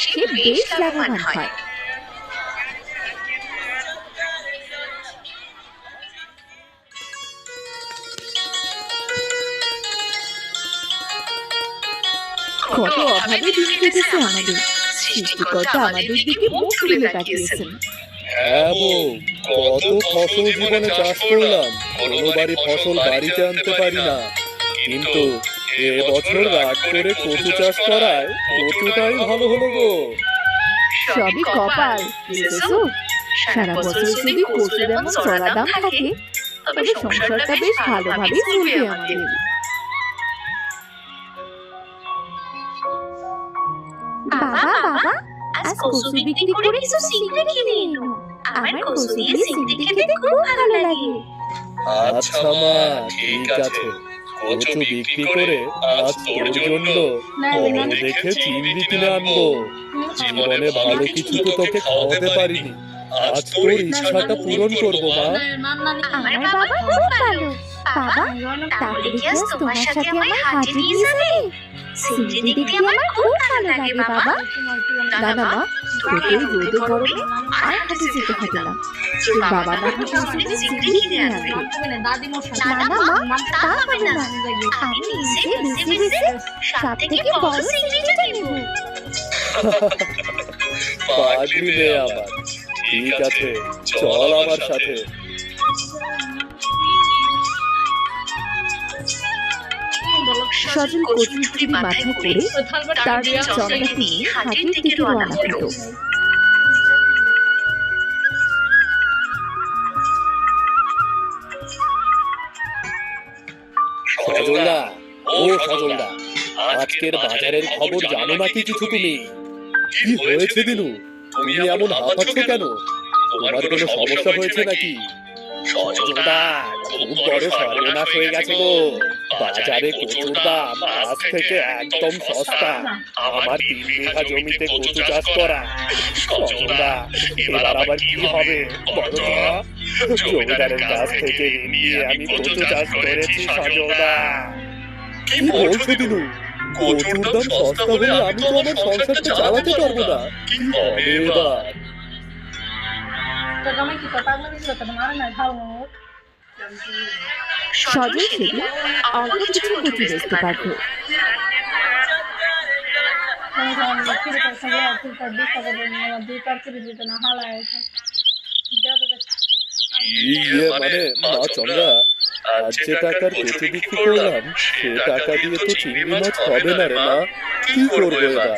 সে বেশ লাভবান হয়। কত অভাবে দিন কেটেছে আমাদের, সৃষ্টিকর্তা আমাদের দিকে মুখ তুলে তাকিয়েছেন। হ্যাঁ বউ, কত ফসল জীবনে চাষ করলাম, কোনোবারই ফসল বাড়িতে আনতে পারি না। কিন্তু এবছর রাগ করে কচু চাষ করায় কচুটাই ভালো হলো গো। সবই কপাল বুঝেছো। সারা বছর যদি কচুর এমন চড়া দাম থাকে, তবে সংসারটা বেশ ভালোভাবেই চলবে আমাদের। বাবা বাবা, আজ কচু বিক্রি করে কিছু চিংড়ি কিনে এনো। আমার কচু দিয়ে চিংড়ি খেতে খুব ভালো লাগে। আচ্ছা মা, ঠিক আছে। কচু বিক্রি করে আজ তোর জন্য বড় দেখে চিংড়ি কিনে আনবো। জীবনে ভালো কিছু তো তোকে খাওয়াতে পারিনি, আজ তোর ইচ্ছাটা পূরণ করবো মা। আমার বাবা খুব ভালো। বাবা, তাহলে কি আজ তোমার সাথে আমার হাটে নিয়ে যাবে? চিংড়ি দেখতে আমার খুব ভালো লাগে বাবা। না না মা, তোকে এই রোদে গরমে আর হাটে যেতে হবে না। তোর বাবা না হাটে গেলে চিংড়ি কিনে আনবে। না না মা, তা হবে না। আমি নিজে বেছে বেছে সব থেকে বড় চিংড়িটা নেব। পাগলি মেয়ে আমার, ঠিক আছে, চল আমার সাথে। সজল কচুর ঝুড়ি মাথায় করে তার চন্দ্রাকে নিয়ে হাটের দিকে রওনা হলো। সজলদা, ও সজলদা, আজকের বাজারের খবর জানো নাকি কিছু তুমি? কি হয়েছে দিনু, তুমি এমন হাঁপাচ্ছ কেন? তোমার কোনো সমস্যা হয়েছে নাকি? সজলদা, খুব বড় সর্বনাশ হয়ে গেছে গো। বাজারে কচুর দাম আজ থেকে একদম সস্তা। আমার 3 বিঘা জমিতে কচু চাষ করা। সজলদা, এবার আবার কি হবে বলো তো? জমিদারের কাছ থেকে ঋণ নিয়ে আমি কচু চাষ করেছি সজলদা। কি বলছো দিনু? কচুর দাম সস্তা হলে আমি তো আমার সংসারটা চালাতে পারবো না, কি হবে এবার? সজল সেদিন অল্প কিছু কচু বেচতে পারলো। মানে মা চন্দ্রা, আজ যে টাকার কচু বিক্রি করলাম সে টাকা দিয়ে তো চিংড়ি মাছ হবে না রে মা, কি করবো এবার?